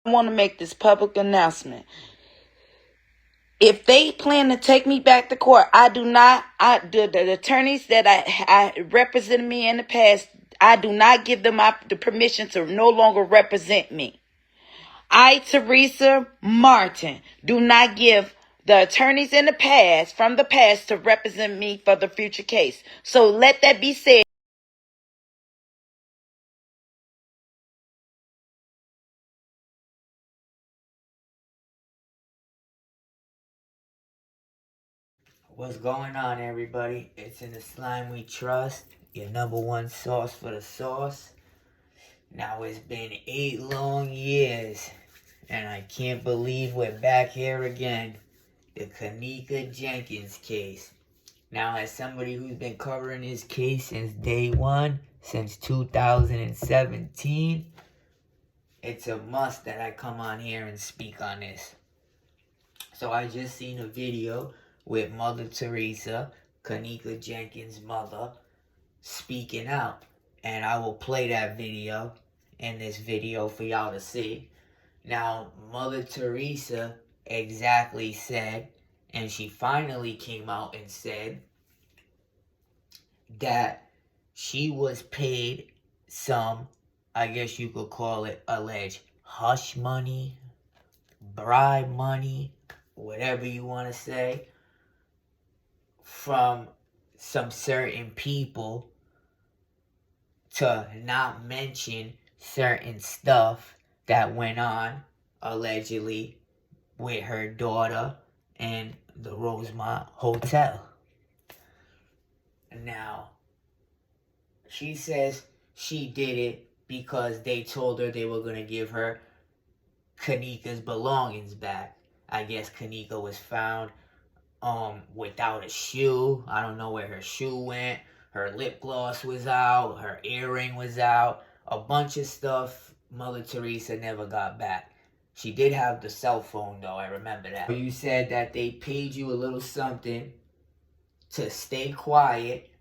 I want to make this public announcement. If they plan to take me back to court, the attorneys that I represented me in the past, I do not give them the permission to no longer represent me. I, Teresa Martin, do not give the attorneys in the past, from the past, to represent me for the future case. So let that be said. What's going on, everybody? It's in the Slime We Trust, your #1 source for the sauce. Now, it's been 8 long years, and I can't believe we're back here again. The Kenneka Jenkins case. Now, as somebody who's been covering this case since day one, since 2017, it's a must that I come on here and speak on this. So I just seen a video with Mother Teresa, Kenneka Jenkins' mother, speaking out. And I will play that video in this video for y'all to see. Now, Mother Teresa exactly said, and she finally came out and said, that she was paid some, I guess you could call it, alleged hush money, bribe money, whatever you want to say, from some certain people to not mention certain stuff that went on, allegedly, with her daughter and the Rosemont Hotel. Now, she says she did it because they told her they were going to give her Kenneka's belongings back. I guess Kenneka was found without a shoe. I don't know where her shoe went. Her lip gloss was out. Her earring was out. A bunch of stuff Mother Teresa never got back. She did have the cell phone, though. I remember that. You said that they paid you a little something to stay quiet,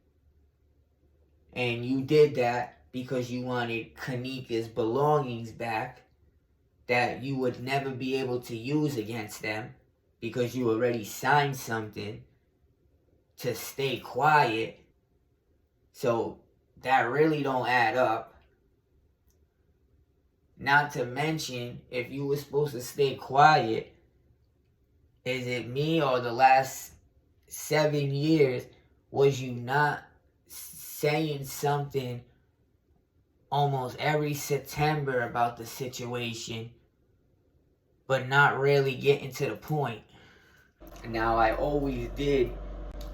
and you did that because you wanted Kenneka's belongings back that you would never be able to use against them because you already signed something to stay quiet. So that really don't add up. Not to mention, if you were supposed to stay quiet, is it me or the last 7 years was you not saying something almost every September about the situation, but not really getting to the point? Now, I always did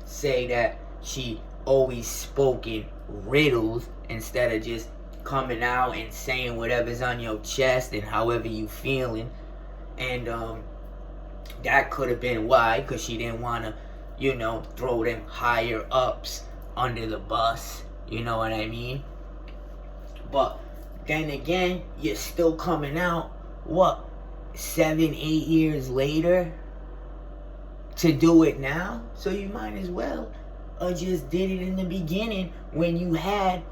say that she always spoke in riddles instead of just coming out and saying whatever's on your chest and however you feeling. And that could have been why, because she didn't want to, throw them higher ups under the bus. You know what I mean? But then again, you're still coming out, 7-8 years later to do it now? So you might as well just did it in the beginning when you had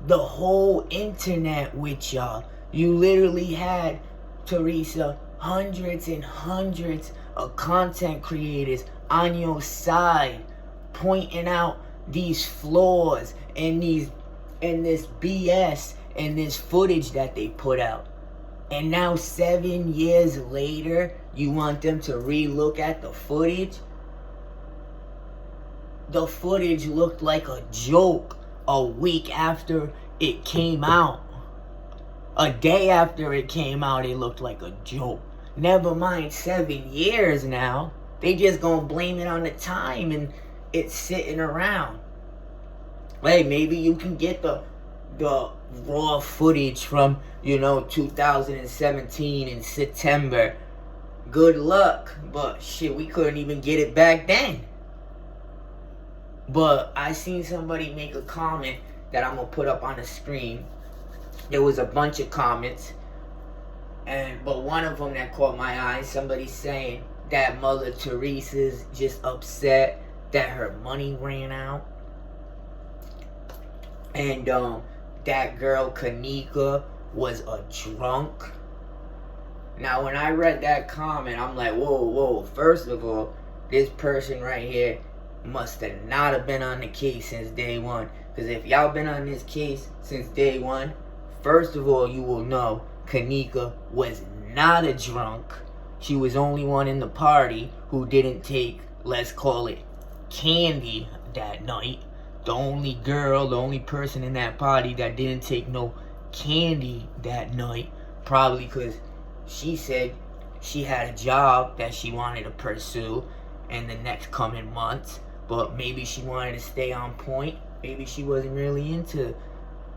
the whole internet with y'all. You literally had, Teresa, hundreds and hundreds of content creators on your side pointing out these flaws and this BS and this footage that they put out. And now 7 years later, you want them to re-look at the footage? The footage looked like a joke a week after it came out. A day after it came out, it looked like a joke. Never mind 7 years now. They just gonna blame it on the time and it's sitting around. Hey, maybe you can get the raw footage from, 2017 in September. Good luck. But shit, we couldn't even get it back then. But I seen somebody make a comment that I'm gonna put up on the screen. There was a bunch of comments, but one of them that caught my eye, somebody saying that Mother Teresa's just upset that her money ran out. And that girl Kenneka was a drunk. Now, when I read that comment, I'm like, whoa. First of all, this person right here must have not have been on the case since day one. Because if y'all been on this case since day one, first of all, you will know Kenneka was not a drunk. She was only one in the party who didn't take, let's call it, candy that night. The only girl, the only person in that party that didn't take no candy that night. Probably because she said she had a job that she wanted to pursue in the next coming months. But maybe she wanted to stay on point. Maybe she wasn't really into,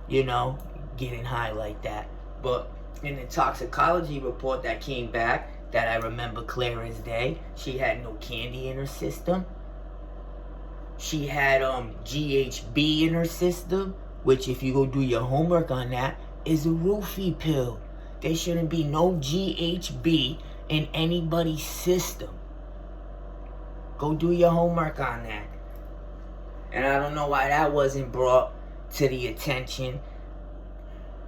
getting high like that. But in the toxicology report that came back, that I remember clear as day, she had no candy in her system. She had GHB in her system, which if you go do your homework on that, is a roofie pill. There shouldn't be no GHB in anybody's system. Go do your homework on that. And I don't know why that wasn't brought to the attention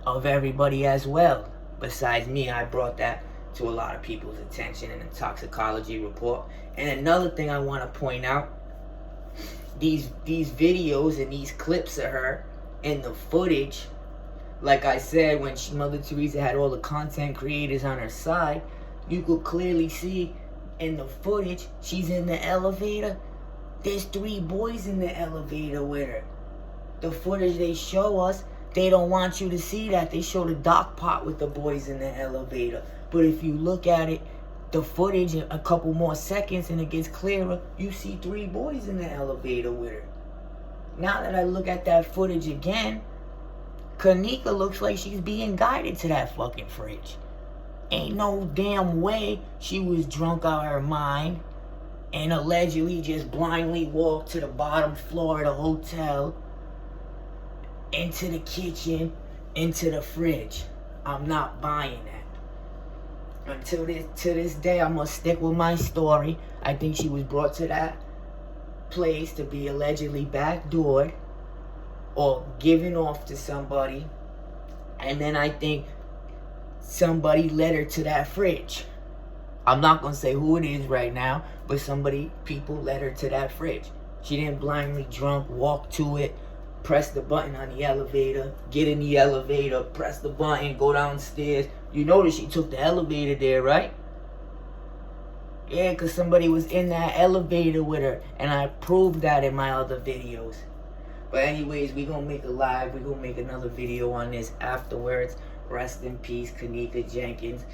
of everybody as well. Besides me, I brought that to a lot of people's attention in the toxicology report. And another thing I want to point out, these videos and these clips of her and the footage, like I said, when Mother Teresa had all the content creators on her side, you could clearly see in the footage, she's in the elevator. There's 3 boys in the elevator with her. The footage they show us, they don't want you to see that. They show the dock part with the boys in the elevator. But if you look at it, the footage in a couple more seconds and it gets clearer, you see 3 boys in the elevator with her. Now that I look at that footage again, Kenneka looks like she's being guided to that fucking fridge. Ain't no damn way she was drunk out of her mind and allegedly just blindly walked to the bottom floor of the hotel, into the kitchen, into the fridge. I'm not buying that. To this day, I'm gonna stick with my story. I think she was brought to that place to be allegedly backdoored or given off to somebody, and then I think somebody led her to that fridge. I'm not gonna say who it is right now, but people led her to that fridge. She didn't blindly drunk walk to it, press the button on the elevator, get in the elevator, press the button, go downstairs. You notice she took the elevator there, right? Yeah, because somebody was in that elevator with her, and I proved that in my other videos. But anyways, we're gonna make another video on this afterwards. Rest in peace, Kenneka Jenkins.